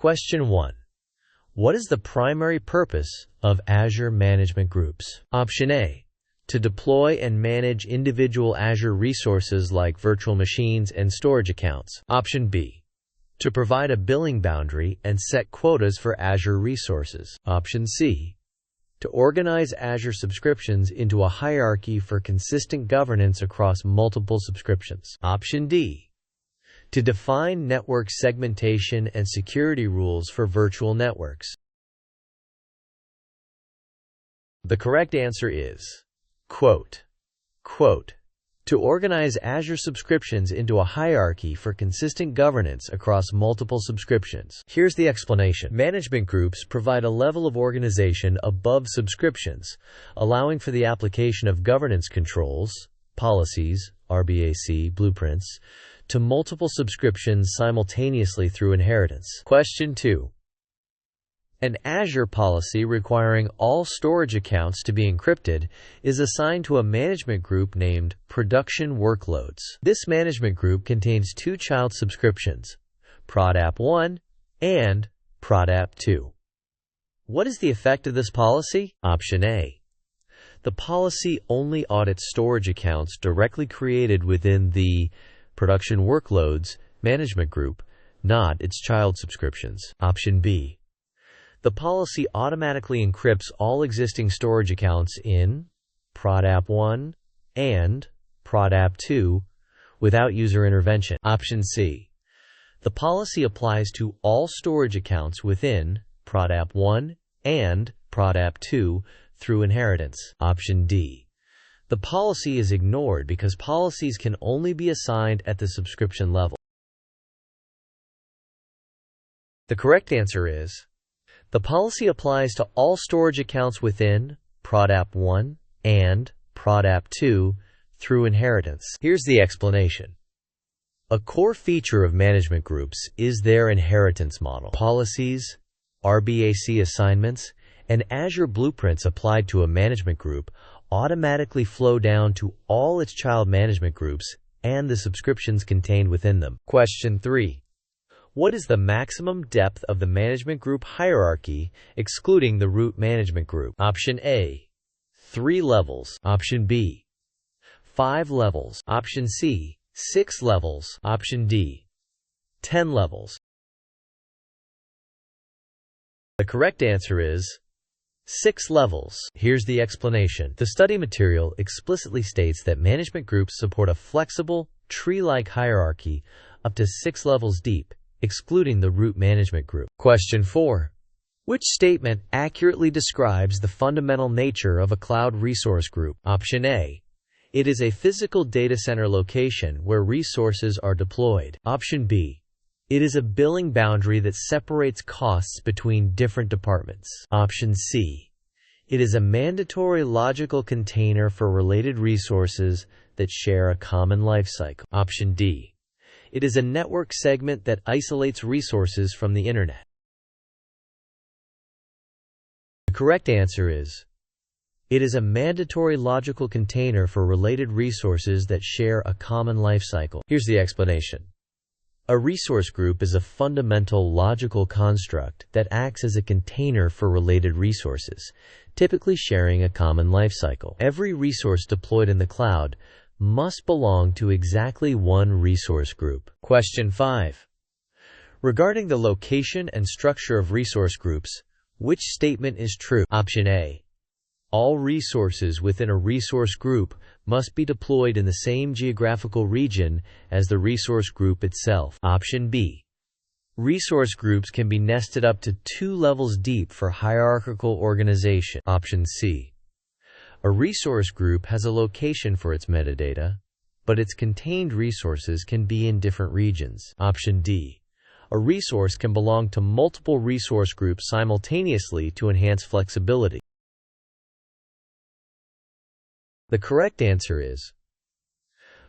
Question 1. What is the primary purpose of Azure Management Groups? Option A. To deploy and manage individual Azure resources like virtual machines and storage accounts. Option B. To provide a billing boundary and set quotas for Azure resources. Option C. To organize Azure subscriptions into a hierarchy for consistent governance across multiple subscriptions. Option D. To define network segmentation and security rules for virtual networks. The correct answer is, quote, to organize Azure subscriptions into a hierarchy for consistent governance across multiple subscriptions. Here's the explanation. Management groups provide a level of organization above subscriptions, allowing for the application of governance controls, policies, RBAC, blueprints, to multiple subscriptions simultaneously through inheritance. Question 2. An Azure policy requiring all storage accounts to be encrypted is assigned to a management group named Production Workloads. This management group contains two child subscriptions, ProdApp 1 and ProdApp 2. What is the effect of this policy? Option A. The policy only audits storage accounts directly created within the Production Workloads management group, not its child subscriptions. Option B. The policy automatically encrypts all existing storage accounts in ProdApp 1 and ProdApp 2 without user intervention. Option C. The policy applies to all storage accounts within ProdApp 1 and ProdApp 2 through inheritance. Option D. The policy is ignored because policies can only be assigned at the subscription level. The correct answer is, the policy applies to all storage accounts within ProdApp 1 and ProdApp 2 through inheritance. Here's the explanation. A core feature of management groups is their inheritance model. Policies, RBAC assignments, and Azure blueprints applied to a management group automatically flow down to all its child management groups and the subscriptions contained within them. Question 3. What is the maximum depth of the management group hierarchy, excluding the root management group? Option A. 3 levels. Option B. 5 levels. Option C. 6 levels. Option D. 10 levels. The correct answer is 6 levels. Here's the explanation. The study material explicitly states that management groups support a flexible, tree-like hierarchy up to 6 levels deep, excluding the root management group. Question 4. Which statement accurately describes the fundamental nature of a cloud resource group? Option A. It is a physical data center location where resources are deployed. Option B. It is a billing boundary that separates costs between different departments. Option C. It is a mandatory logical container for related resources that share a common lifecycle. Option D. It is a network segment that isolates resources from the Internet. The correct answer is, it is a mandatory logical container for related resources that share a common lifecycle. Here's the explanation. A resource group is a fundamental logical construct that acts as a container for related resources, typically sharing a common lifecycle. Every resource deployed in the cloud must belong to exactly one resource group. Question 5. Regarding the location and structure of resource groups, which statement is true? Option A. All resources within a resource group must be deployed in the same geographical region as the resource group itself. Option B. Resource groups can be nested up to 2 levels deep for hierarchical organization. Option C. A resource group has a location for its metadata, but its contained resources can be in different regions. Option D. A resource can belong to multiple resource groups simultaneously to enhance flexibility. The correct answer is,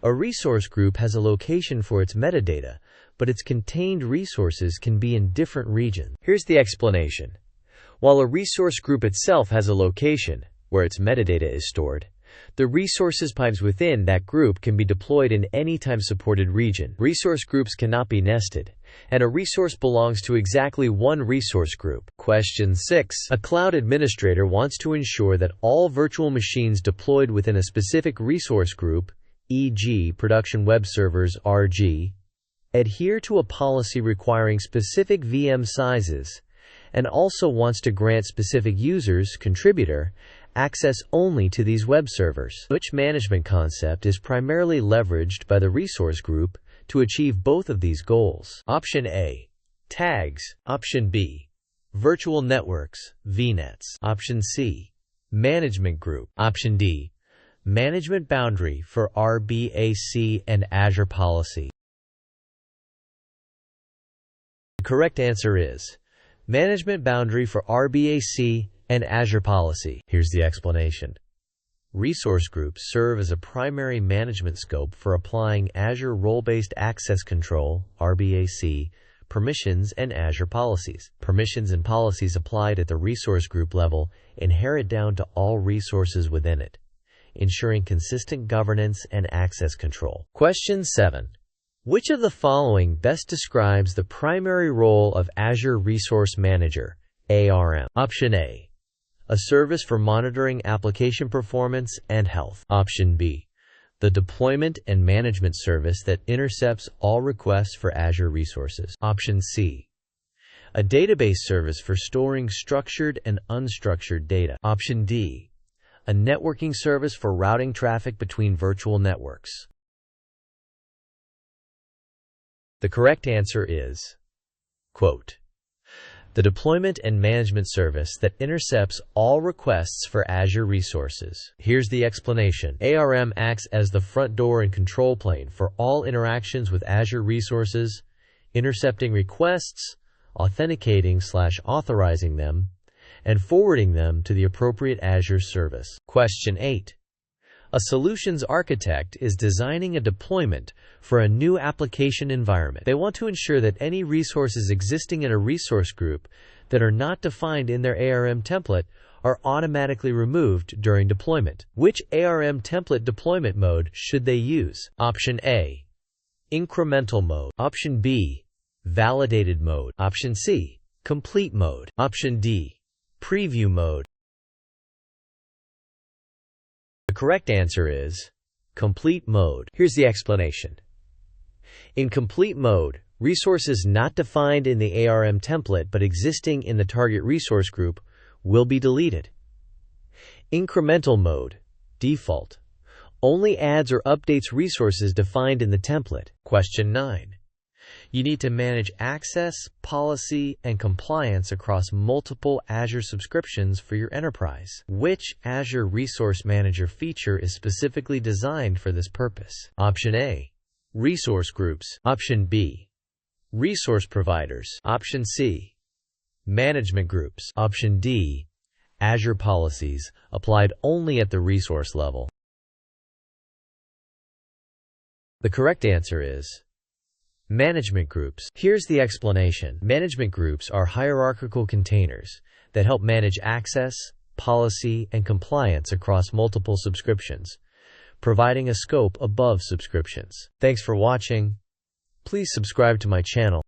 a resource group has a location for its metadata, but its contained resources can be in different regions. Here's the explanation. While a resource group itself has a location where its metadata is stored, the resources pipes within that group can be deployed in any time-supported region. Resource groups cannot be nested, and a resource belongs to exactly one resource group. Question 6. A cloud administrator wants to ensure that all virtual machines deployed within a specific resource group, e.g., production web servers (RG), adhere to a policy requiring specific VM sizes, and also wants to grant specific users, contributor, access only to these web servers. Which management concept is primarily leveraged by the resource group to achieve both of these goals? Option A, tags. Option B, virtual networks, VNets. Option C, management group. Option D, management boundary for RBAC and Azure policy. The correct answer is management boundary for RBAC and Azure policy. Here's the explanation. Resource groups serve as a primary management scope for applying Azure Role-Based Access Control (RBAC) permissions and Azure policies. Permissions and policies applied at the resource group level inherit down to all resources within it, ensuring consistent governance and access control. Question 7. Which of the following best describes the primary role of Azure Resource Manager (ARM)? Option A, a service for monitoring application performance and health. Option B, the deployment and management service that intercepts all requests for Azure resources. Option C, a database service for storing structured and unstructured data. Option D, a networking service for routing traffic between virtual networks. The correct answer is, quote, the deployment and management service that intercepts all requests for Azure resources. Here's the explanation. ARM acts as the front door and control plane for all interactions with Azure resources, intercepting requests, authenticating/authorizing them, and forwarding them to the appropriate Azure service. Question 8. A solutions architect is designing a deployment for a new application environment. They want to ensure that any resources existing in a resource group that are not defined in their ARM template are automatically removed during deployment. Which ARM template deployment mode should they use? Option A, incremental mode. Option B, validated mode. Option C, complete mode. Option D, preview mode. The correct answer is complete mode. Here's the explanation. In complete mode, resources not defined in the ARM template but existing in the target resource group will be deleted. Incremental mode, default, only adds or updates resources defined in the template. Question 9. You need to manage access, policy, and compliance across multiple Azure subscriptions for your enterprise. Which Azure Resource Manager feature is specifically designed for this purpose? Option A, resource groups. Option B, resource providers. Option C, management groups. Option D, Azure policies applied only at the resource level. The correct answer is management groups. Here's the explanation. Management groups are hierarchical containers that help manage access, policy, and compliance across multiple subscriptions, providing a scope above subscriptions. Thanks for watching. Please subscribe to my channel.